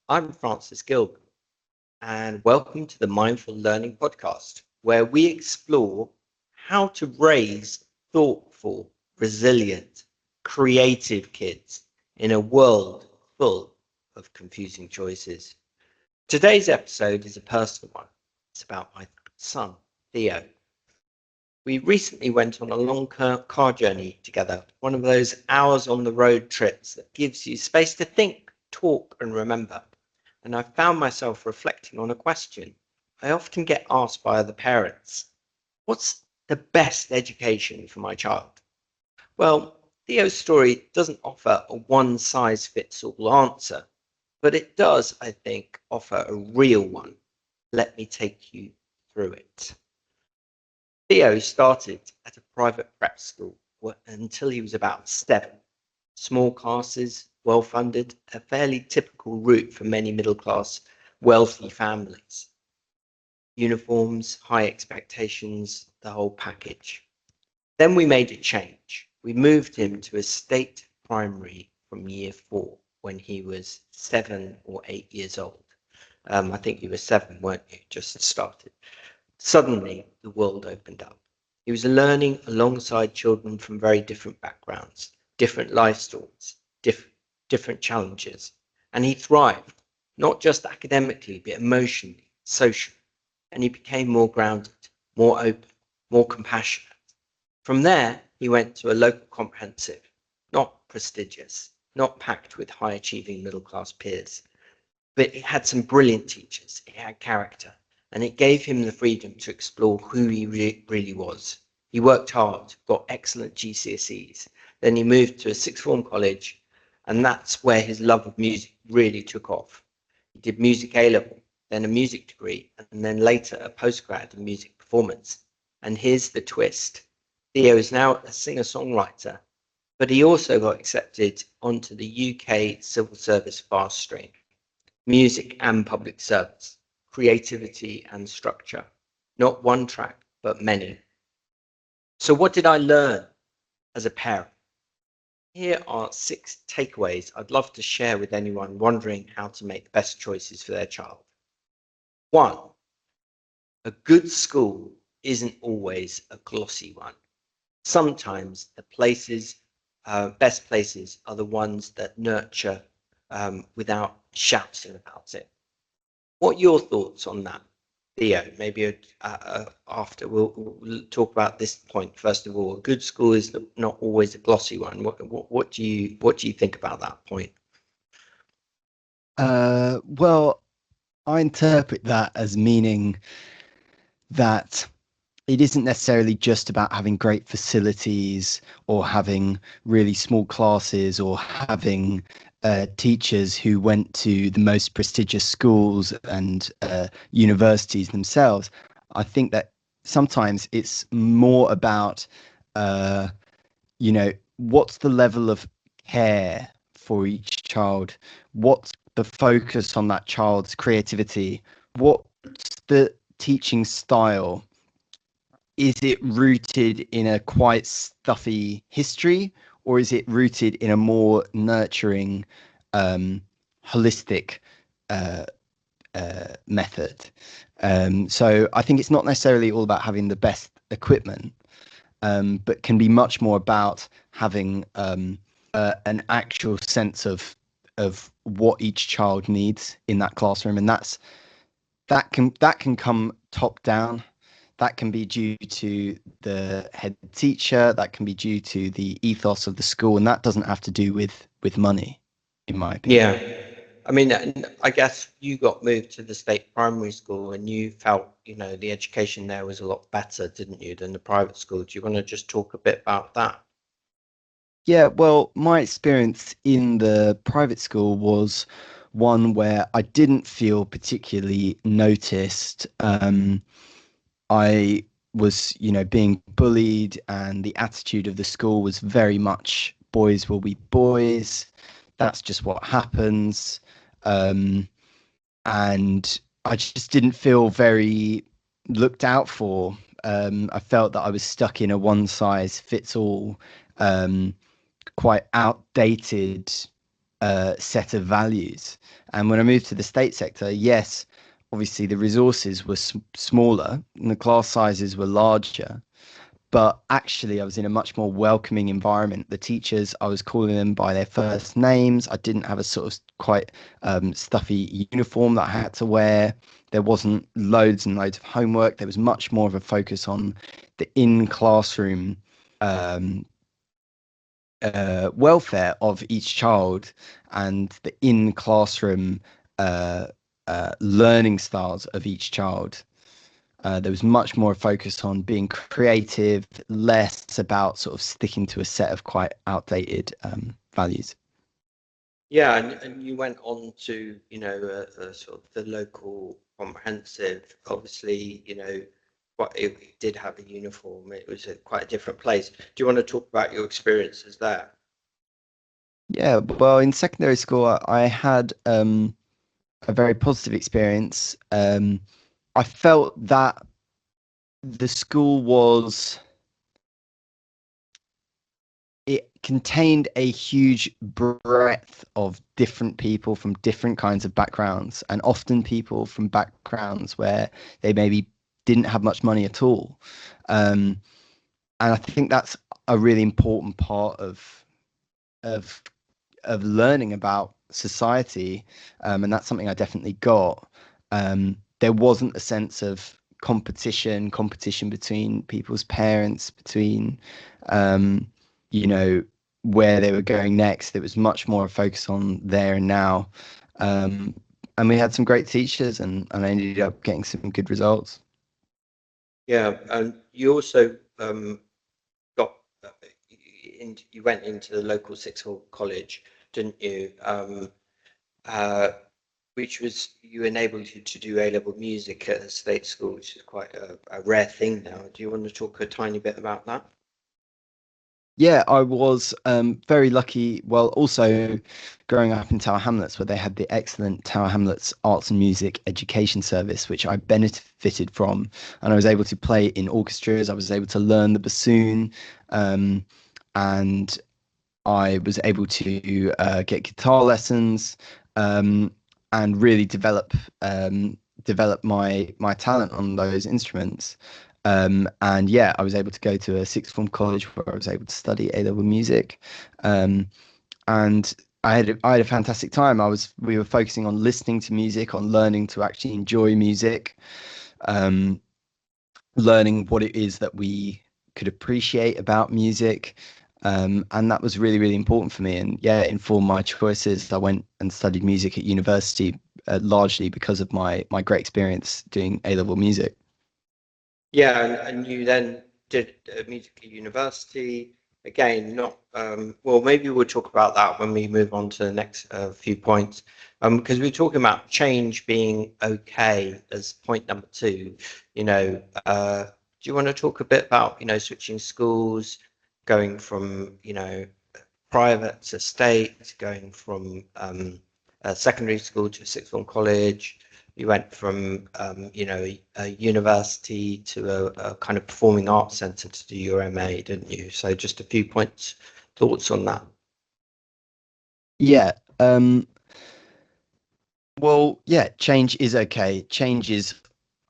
I'm Francis Gilbert, and welcome to the Mindful Learning Podcast, where we explore how to raise thoughtful, resilient, creative kids in a world full of confusing choices. Today's episode is a personal one. It's about my son, Theo. We recently went on a long car journey together, one of those hours on the road trips that gives you space to think, talk, and remember. And I found myself reflecting on a question I often get asked by other parents. What's the best education for my child? Well, Theo's story doesn't offer a one-size-fits-all answer, but it does, I think, offer a real one. Let me take you through it. Theo started at a private prep school until he was about 7. Small classes, well-funded, a fairly typical route for many middle-class, wealthy families. Uniforms, high expectations, the whole package. Then we made a change. We moved him to a state primary from year 4 when he was 7 or 8 years old. I think you were 7, weren't you? Just started. Suddenly, the world opened up. He was learning alongside children from very different backgrounds, different life stories, different challenges. And he thrived, not just academically, but emotionally, socially. And he became more grounded, more open, more compassionate. From there, he went to a local comprehensive, not prestigious, not packed with high-achieving middle-class peers. But it had some brilliant teachers, it had character, and it gave him the freedom to explore who he really was. He worked hard, got excellent GCSEs, then he moved to a sixth form college, and that's where his love of music really took off. He did music A-level, then a music degree, and then later a postgrad in music performance. And here's the twist. Theo is now a singer-songwriter, but he also got accepted onto the UK civil service fast stream. Music and public service, creativity and structure, not one track, but many. So what did I learn as a parent? Here are 6 takeaways I'd love to share with anyone wondering how to make the best choices for their child. 1, a good school isn't always a glossy one. Sometimes the best places are the ones that nurture without shouting about it. What are your thoughts on that, Theo? Maybe after we'll talk about this point. First of all, a good school is not always a glossy one. What do you think about that point? Well, I interpret that as meaning that it isn't necessarily just about having great facilities or having really small classes or having teachers who went to the most prestigious schools and universities themselves. I think that sometimes it's more about, what's the level of care for each child? What's the focus on that child's creativity? What's the teaching style? Is it rooted in a quite stuffy history, or is it rooted in a more nurturing, holistic uh, method? So I think it's not necessarily all about having the best equipment, but can be much more about having an actual sense of what each child needs in that classroom, and that can come top down. That can be due to the head teacher. That can be due to the ethos of the school, and that doesn't have to do with money, in my opinion. Yeah, I mean, I guess you got moved to the state primary school and you felt, the education there was a lot better, didn't you, than the private school? Do you want to just talk a bit about that? Yeah, well, my experience in the private school was one where I didn't feel particularly noticed. I was, being bullied, and the attitude of the school was very much boys will be boys. That's just what happens. Um, and I just didn't feel very looked out for. I felt that I was stuck in a one size fits all, um, quite outdated set of values. And when I moved to the state sector, yes, obviously the resources were smaller and the class sizes were larger, but actually I was in a much more welcoming environment. The teachers, I was calling them by their first names. I didn't have a sort of quite stuffy uniform that I had to wear. There wasn't loads and loads of homework. There was much more of a focus on the in classroom um, welfare of each child and the in classroom uh, learning styles of each child. There was much more focus on being creative, less about sort of sticking to a set of quite outdated values. Yeah, and you went on to, sort of the local comprehensive, obviously, but it did have a uniform. It was quite a different place. Do you want to talk about your experiences there? Yeah, well, in secondary school, I had a very positive experience. I felt that the school was it contained a huge breadth of different people from different kinds of backgrounds, and often people from backgrounds where they maybe didn't have much money at all. Um, and I think that's a really important part of of learning about society, and that's something I definitely got. There wasn't a sense of competition between people's parents, between um, you know where they were going next. It was much more a focus on there and now, and we had some great teachers, and I ended up getting some good results. Yeah, and you also got you went into the local sixth form college, didn't you? Uh, which was you enabled you to do A-level music at a state school, which is quite a rare thing now. Do you want to talk a tiny bit about that? Yeah, I was very lucky. Well, also growing up in Tower Hamlets, where they had the excellent Tower Hamlets Arts and Music Education Service, which I benefited from, and I was able to play in orchestras. I was able to learn the bassoon, um, and I was able to get guitar lessons, um, and really develop my talent on those instruments. And yeah, I was able to go to a sixth form college where I was able to study A-level music, um, and I had a fantastic time. We were focusing on listening to music, on learning to actually enjoy music, um, learning what it is that we could appreciate about music. And that was really, really important for me. And yeah, it informed my choices. I went and studied music at university, largely because of my great experience doing A-level music. Yeah, and you then did music at university. Again, not well, maybe we'll talk about that when we move on to the next few points. Because we're talking about change being okay as point number two. Do you want to talk a bit about, switching schools, going from, private to state, going from a secondary school to a sixth form college? You went from a university to a kind of performing arts centre to do your MA, didn't you? So just a few points, thoughts on that. Yeah. Well, yeah, change is okay. Change is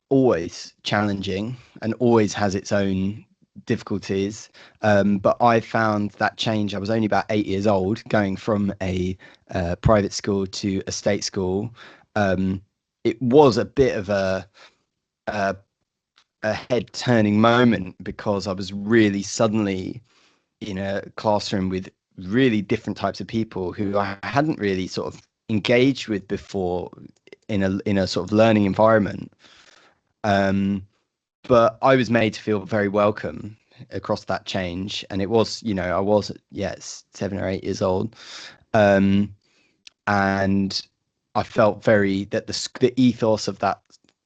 always challenging and always has its own difficulties. But I found that change. I was only about 8 years old, going from a private school to a state school. Um, it was a bit of a, a head turning moment because I was really suddenly in a classroom with really different types of people who I hadn't really sort of engaged with before in a sort of learning environment. Um, but I was made to feel very welcome across that change. And it was, I was, yes, 7 or 8 years old. Um, and I felt very that the ethos of that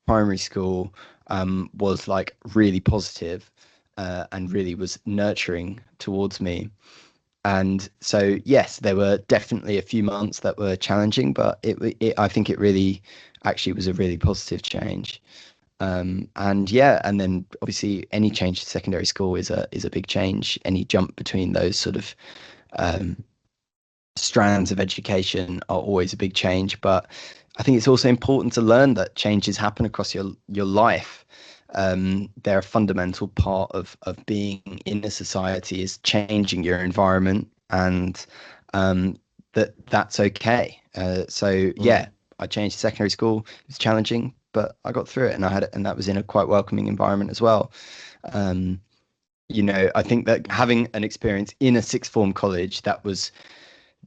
primary school was like really positive, and really was nurturing towards me. And so, yes, there were definitely a few months that were challenging, but I think it really actually was a really positive change. And yeah, and then obviously any change to secondary school is a big change. Any jump between those sort of um, strands of education are always a big change, but I think it's also important to learn that changes happen across your life. They're a fundamental part of being in a society, is changing your environment, and that's okay. So yeah, Mm. I changed secondary school. It was challenging, but I got through it, and and that was in a quite welcoming environment as well. Um, I think that having an experience in a sixth form college that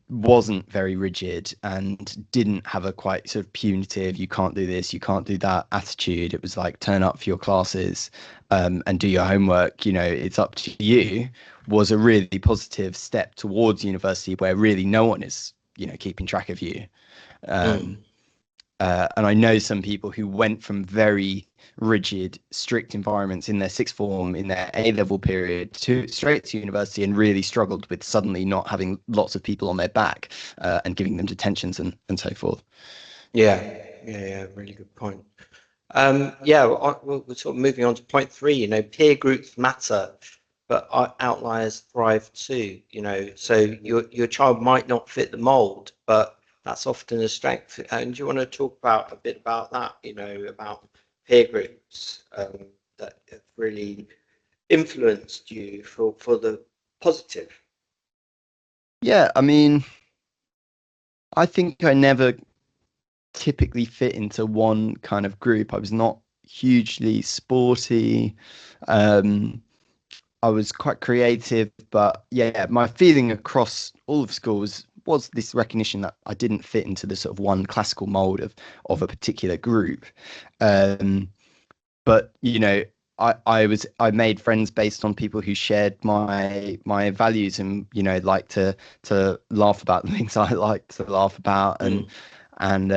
wasn't very rigid and didn't have a quite sort of punitive, you can't do this, you can't do that attitude. It was like, turn up for your classes, and do your homework, it's up to you, was a really positive step towards university, where really no one is, keeping track of you. Mm. um, and I know some people who went from very rigid, strict environments in their sixth form, in their A level period, to straight to university, and really struggled with suddenly not having lots of people on their back, and giving them detentions and so forth. Yeah, yeah, really good point. Yeah, we're sort of moving on to point three. Peer groups matter, but outliers thrive too. So your child might not fit the mold, but that's often a strength. And do you want to talk about a bit about that? About peer groups that have really influenced you for the positive. Yeah, I mean, I think I never typically fit into one kind of group. I was not hugely sporty. Um, I was quite creative, but yeah, my feeling across all of school was this recognition that I didn't fit into the sort of one classical mold of a particular group. Um, but I made friends based on people who shared my values, and like to laugh about the things I like to laugh about, Mm. and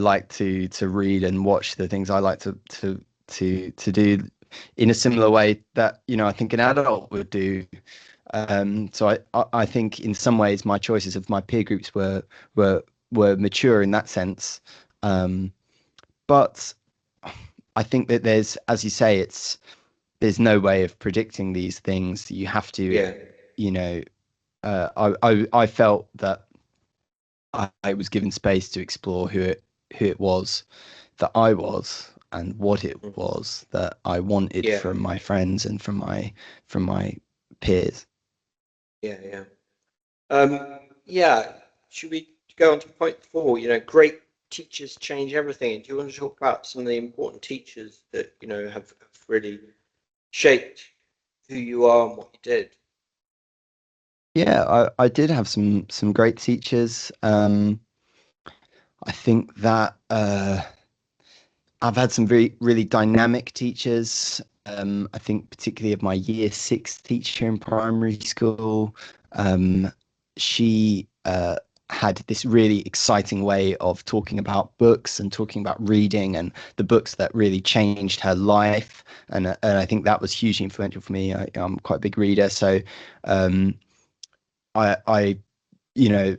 like to read and watch the things I like to do in a similar way that I think an adult would do. So I think in some ways my choices of my peer groups were were mature in that sense. But I think that as you say, there's no way of predicting these things. You have to, Yeah, you know, I felt that I was given space to explore who it was that I was, and what it mm. was that I wanted Yeah, from my friends and from my peers. yeah, yeah. Yeah, should we go on to point four? Great teachers change everything. Do you want to talk about some of the important teachers that, have really shaped who you are and what you did? Yeah, I did have some great teachers. I think that I've had some very really dynamic teachers. I think particularly of my year six teacher in primary school. She had this really exciting way of talking about books and talking about reading and the books that really changed her life. And I think that was hugely influential for me. I'm quite a big reader, so um, I you know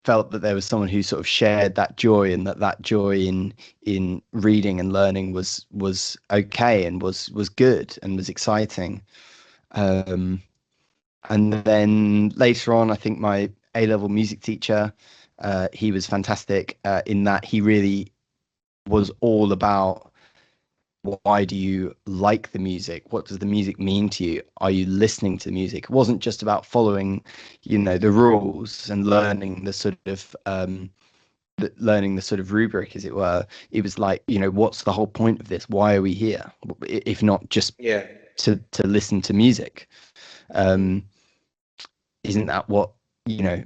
felt that there was someone who sort of shared that joy, and that joy in reading and learning was okay, and was good and was exciting. Um, and then later on, I think my A level music teacher, he was fantastic, in that he really was all about, why do you like the music? What does the music mean to you? Are you listening to the music? It wasn't just about following, the rules and learning the sort of rubric, as it were. It was like, what's the whole point of this? Why are we here? If not just Yeah. to listen to music? Mm. Um, isn't that what, you know,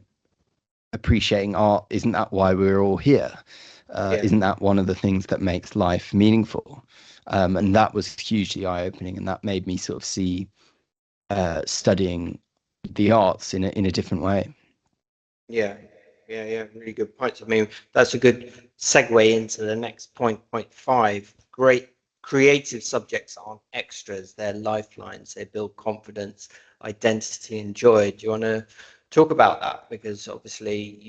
appreciating art, isn't that why we're all here? Yeah. Isn't that one of the things that makes life meaningful? And Mm. that was hugely eye-opening, and that made me sort of see studying the arts in a different way. Yeah. Yeah. Yeah. Really good points. I mean, that's a good segue into the next point, point five. Great creative subjects aren't extras, they're lifelines. They build confidence, identity, and joy. Do you want to talk about that? Because obviously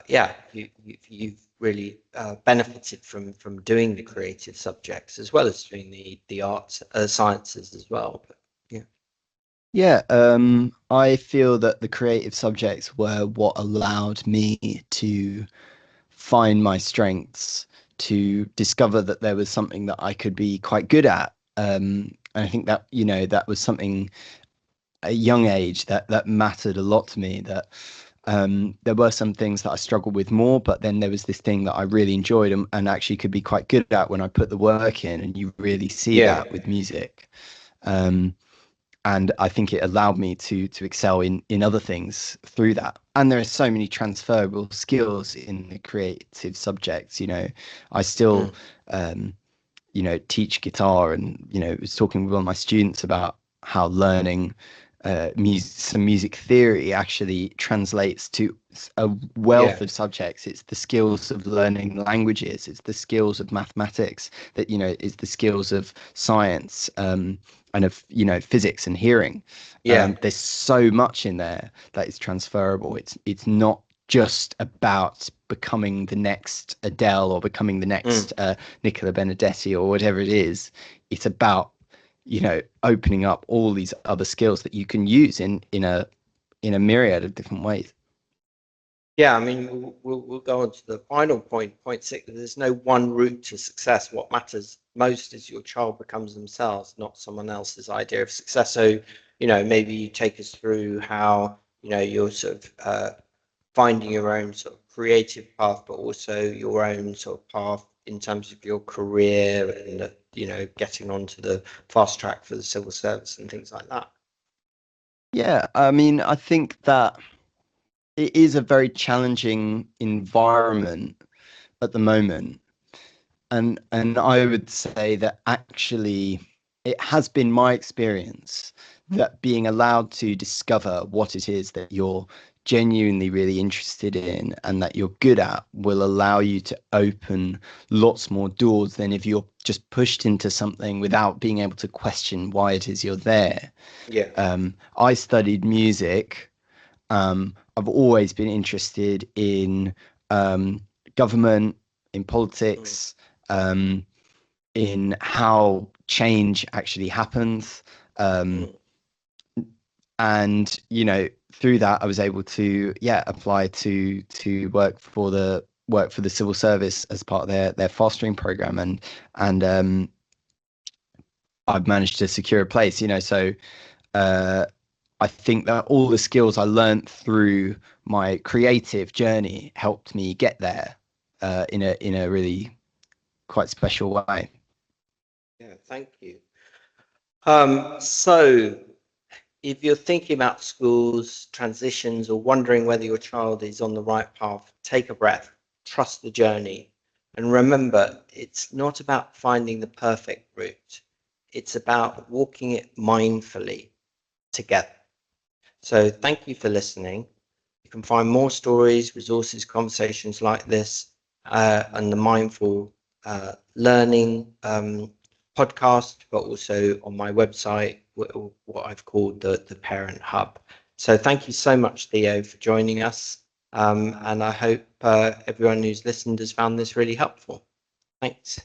yeah, you've really benefited from doing the creative subjects as well as doing the arts, sciences as well. But, yeah. Yeah, I feel that the creative subjects were what allowed me to find my strengths, to discover that there was something that I could be quite good at. And I think that, that was something at a young age that mattered a lot to me. That there were some things that I struggled with more, but then there was this thing that I really enjoyed and actually could be quite good at when I put the work in. And you really see Yeah, that with music. Um, and I think it allowed me to excel in other things through that. And there are so many transferable skills in the creative subjects. I still mm, teach guitar, and was talking with one of my students about how learning some music theory actually translates to a yeah, wealth of subjects. It's the skills of learning languages, it's the skills of mathematics, that it's the skills of science, and of physics and hearing. yeah, There's so much in there that is transferable. It's not just about becoming the next Adele or becoming the next mm, Nicola Benedetti or whatever it is. It's about opening up all these other skills that you can use in a myriad of different ways. yeah. I mean, we'll go on to the final point, point six. There's no one route to success. What matters most is your child becomes themselves, not someone else's idea of success. So, maybe you take us through how, you're sort of finding your own sort of creative path, but also your own sort of path in terms of your career and, getting onto the fast track for the civil service and things like that. Yeah, I mean, I think that it is a very challenging environment at the moment. And I would say that actually it has been my experience that being allowed to discover what it is that you're genuinely really interested in and that you're good at will allow you to open lots more doors than if you're just pushed into something without being able to question why it is you're there. Yeah. I studied music. I've always been interested in government, in Mm, politics, um, in how change actually happens. Um, mm, and through that, I was able to apply to work for the civil service as part of their fostering program, and I've managed to secure a place. So. Uh, I think that all the skills I learned through my creative journey helped me get there in a really quite special way. yeah, thank you. So if you're thinking about schools, transitions, or wondering whether your child is on the right path, take a breath, trust the journey, and remember it's not about finding the perfect route, it's about walking it mindfully together. So, thank you for listening. You can find more stories, resources, conversations like this, and the Mindful Learning podcast, but also on my website, what I've called the Parent Hub. So, thank you so much, Theo, for joining us. And I hope everyone who's listened has found this really helpful. Thanks.